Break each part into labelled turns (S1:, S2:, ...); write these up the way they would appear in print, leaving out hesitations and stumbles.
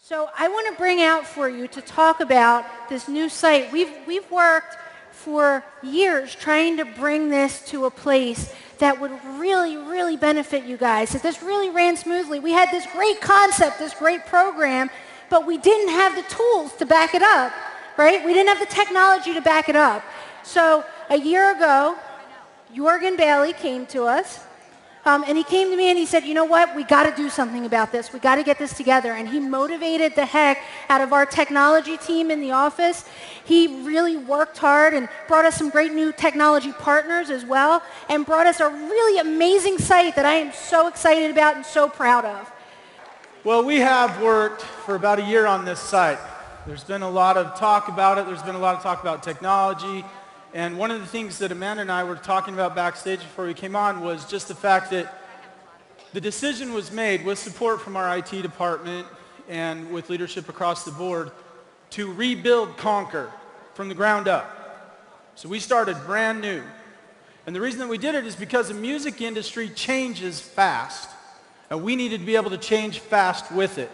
S1: So I want to bring out for you to talk about this new site. We've worked for years trying to bring this to a place that would really, really benefit you guys, that this really ran smoothly. We had this great concept, this great program, but we didn't have the tools to back it up, right? We didn't have the technology to back it up. So a year ago, Jorgen Bailey came to us. And he came to me and he said, you know what, we got to do something about this. We got to get this together. And he motivated the heck out of our technology team in the office. He really worked hard and brought us some great new technology partners as well, and brought us a really amazing site that I am so excited about and so proud of.
S2: Well, we have worked for about a year on this site. There's been a lot of talk about it. There's been a lot of talk about technology. And one of the things that Amanda and I were talking about backstage before we came on was just the fact that the decision was made with support from our IT department and with leadership across the board to rebuild Conquer from the ground up. So we started brand new. And the reason that we did it is because the music industry changes fast. And we needed to be able to change fast with it.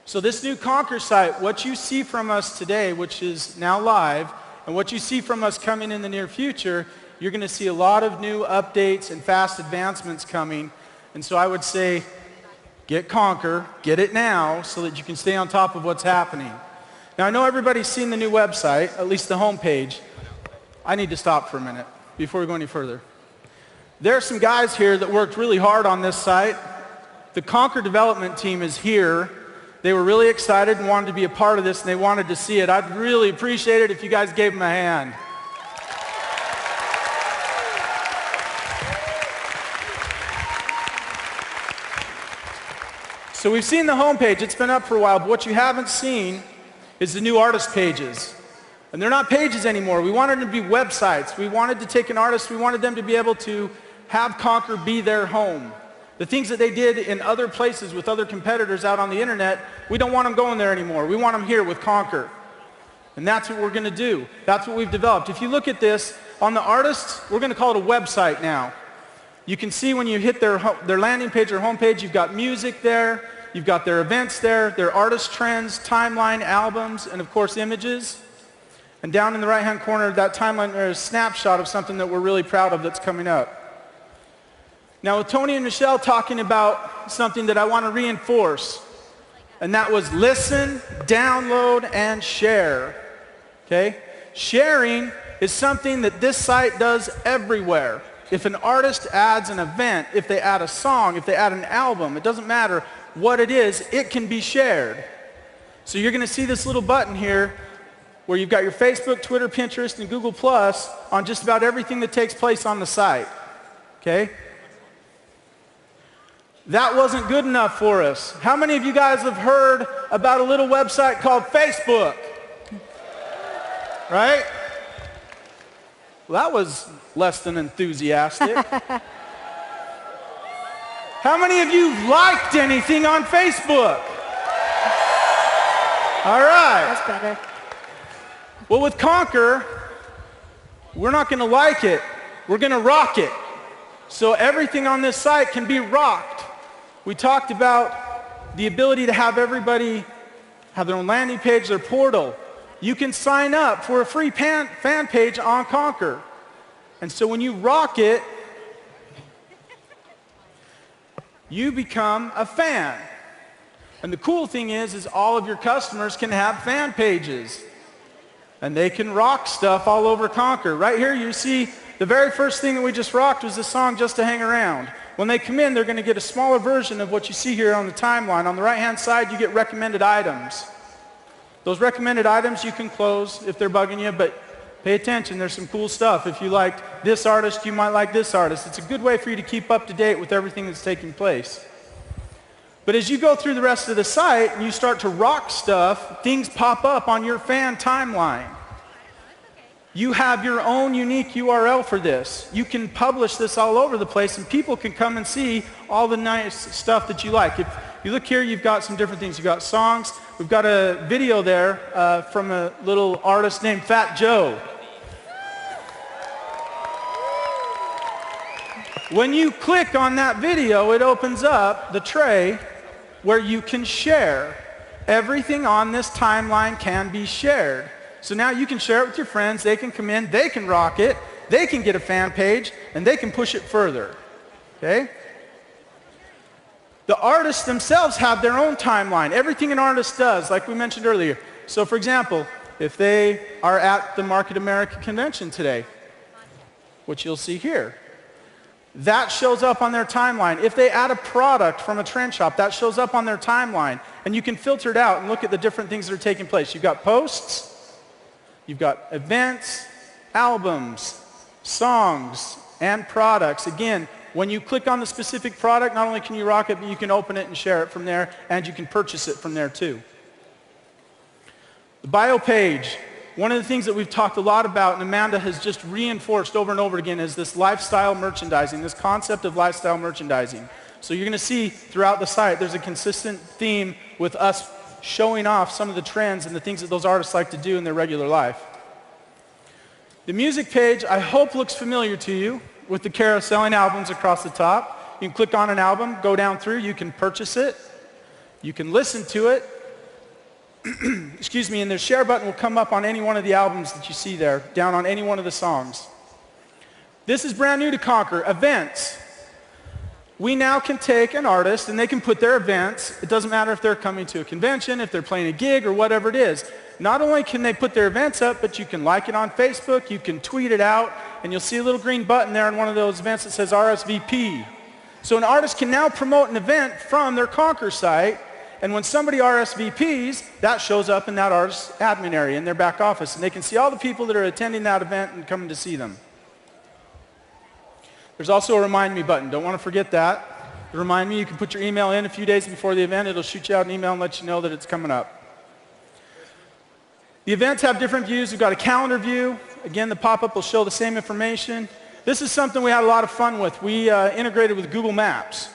S2: So this new Conquer site, what you see from us today, which is now live, and what you see from us coming in the near future, you're going to see a lot of new updates and fast advancements coming. And so I would say, get Conquer, get it now, so that you can stay on top of what's happening. Now I know everybody's seen the new website, at least the homepage. I need to stop for a minute before we go any further. There are some guys here that worked really hard on this site. The Conquer development team is here. They were really excited and wanted to be a part of this, and they wanted to see it. I'd really appreciate it if you guys gave them a hand. So we've seen the homepage. It's been up for a while, but what you haven't seen is the new artist pages. And they're not pages anymore. We wanted them to be websites. We wanted to take an artist. We wanted them to be able to have Conquer be their home. The things that they did in other places with other competitors out on the internet, we don't want them going there anymore. We want them here with Conquer. And that's what we're going to do. That's what we've developed. If you look at this, on the artists, we're going to call it a website now. You can see when you hit their landing page or homepage, you've got music there, you've got their events there, their artist trends, timeline, albums, and of course images. And down in the right-hand corner of that timeline, there's a snapshot of something that we're really proud of that's coming up. Now with Tony and Michelle talking about something that I want to reinforce, and that was listen, download, and share. Okay? Sharing is something that this site does everywhere. If an artist adds an event, if they add a song, if they add an album, it doesn't matter what it is, it can be shared. So you're going to see this little button here where you've got your Facebook, Twitter, Pinterest, and Google Plus on just about everything that takes place on the site. Okay? That wasn't good enough for us. How many of you guys have heard about a little website called Facebook? Right? Well, that was less than enthusiastic. How many of you liked anything on Facebook? All right.
S1: That's better.
S2: Well, with Conquer, we're not going to like it. We're going to rock it. So everything on this site can be rocked. We talked about the ability to have everybody have their own landing page, their portal. You can sign up for a free fan page on Conquer. And so when you rock it, you become a fan. And the cool thing is all of your customers can have fan pages. And they can rock stuff all over Conquer. Right here you see the very first thing that we just rocked was the song Just to Hang Around. When they come in, they're going to get a smaller version of what you see here on the timeline. On the right-hand side, you get recommended items. Those recommended items you can close if they're bugging you, but pay attention. There's some cool stuff. If you liked this artist, you might like this artist. It's a good way for you to keep up to date with everything that's taking place. But as you go through the rest of the site and you start to rock stuff, things pop up on your fan timeline. You have your own unique URL for this. You can publish this all over the place and people can come and see all the nice stuff that you like. If you look here, you've got some different things. You've got songs. We've got a video there from a little artist named Fat Joe. When you click on that video, it opens up the tray where you can share. everything on this timeline can be shared. So now you can share it with your friends, they can come in, they can rock it, they can get a fan page, and they can push it further. Okay? The artists themselves have their own timeline. Everything an artist does, like we mentioned earlier. So for example, if they are at the Market America convention today, which you'll see here, that shows up on their timeline. If they add a product from a trend shop, that shows up on their timeline. And you can filter it out and look at the different things that are taking place. You've got posts, you've got events, albums, songs, and products. Again, when you click on the specific product, not only can you rock it, but you can open it and share it from there, and you can purchase it from there too. The bio page, one of the things that we've talked a lot about, and Amanda has just reinforced over and over again, is this lifestyle merchandising, this concept of lifestyle merchandising. So you're going to see throughout the site, there's a consistent theme with us showing off some of the trends and the things that those artists like to do in their regular life. The music page, I hope, looks familiar to you, with the carouseling albums across the top. You can click on an album, go down through, you can purchase it, you can listen to it, excuse me, and the share button will come up on any one of the albums that you see there, down on any one of the songs. This is brand new to Conquer, events. We now can take an artist and they can put their events, it doesn't matter if they're coming to a convention, if they're playing a gig or whatever it is. Not only can they put their events up, but you can like it on Facebook, you can tweet it out, and you'll see a little green button there on one of those events that says RSVP. So an artist can now promote an event from their Conquer site, and when somebody RSVPs, that shows up in that artist's admin area in their back office, and they can see all the people that are attending that event and coming to see them. There's also a remind me button. Don't want to forget that. Remind me, you can put your email in a few days before the event. It'll shoot you out an email and let you know that it's coming up. The events have different views. We've got a calendar view. Again, the pop-up will show the same information. This is something we had a lot of fun with. We integrated with Google Maps.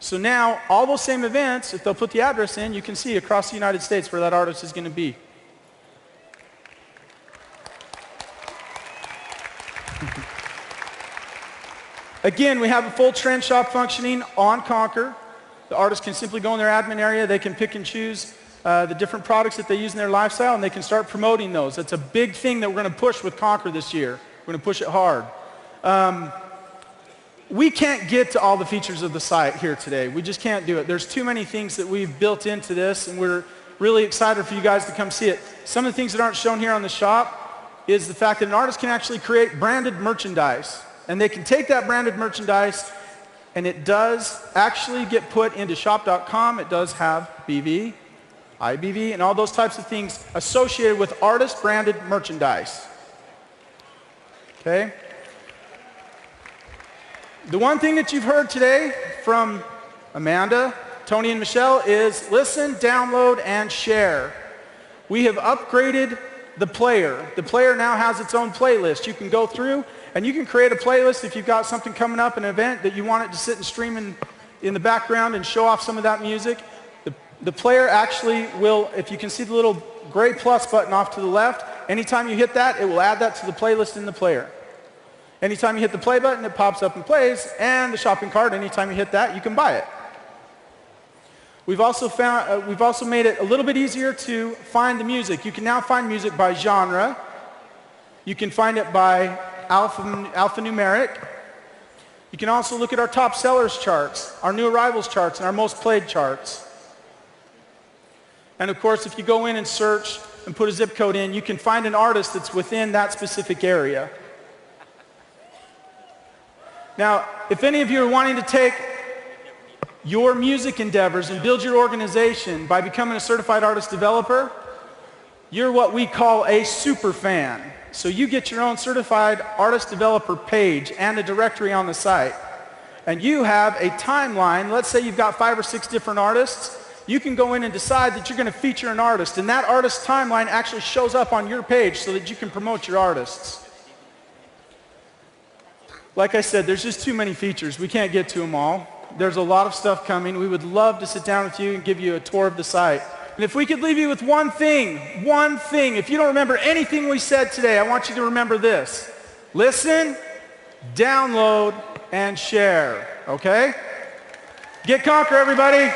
S2: So now, all those same events, if they'll put the address in, you can see across the United States where that artist is going to be. Again, we have a full trend shop functioning on Conquer. The artist can simply go in their admin area. They can pick and choose the different products that they use in their lifestyle, and they can start promoting those. That's a big thing that we're going to push with Conquer this year. We're going to push it hard. We can't get to all the features of the site here today. We just can't do it. There's too many things that we've built into this, and we're really excited for you guys to come see it. Some of the things that aren't shown here on the shop is the fact that an artist can actually create branded merchandise. And they can take that branded merchandise, and it does actually get put into shop.com. It does have BV, IBV, and all those types of things associated with artist-branded merchandise. Okay? The one thing that you've heard today from Amanda, Tony, and Michelle is listen, download, and share. We have upgraded the player. The player now has its own playlist. You can go through and you can create a playlist if you've got something coming up, an event that you want it to sit and stream in the background and show off some of that music. The player actually will, if you can see the little gray plus button off to the left, anytime you hit that, it will add that to the playlist in the player. Anytime you hit the play button, it pops up and plays, and the shopping cart, anytime you hit that, you can buy it. We've also made it a little bit easier to find the music. You can now find music by genre. You can find it by alphanumeric. You can also look at our top sellers charts, our new arrivals charts, and our most played charts. And of course, if you go in and search and put a zip code in, you can find an artist that's within that specific area. Now, if any of you are wanting to take your music endeavors and build your organization by becoming a certified artist developer, you're what we call a super fan. So you get your own certified artist developer page and a directory on the site. And you have a timeline. Let's say you've got 5 or 6 different artists. You can go in and decide that you're going to feature an artist, and that artist timeline actually shows up on your page so that you can promote your artists. Like I said, there's just too many features. We can't get to them all. There's a lot of stuff coming. We would love to sit down with you and give you a tour of the site. And if we could leave you with one thing, if you don't remember anything we said today, I want you to remember this. Listen, download, and share, okay? GetConquer, everybody.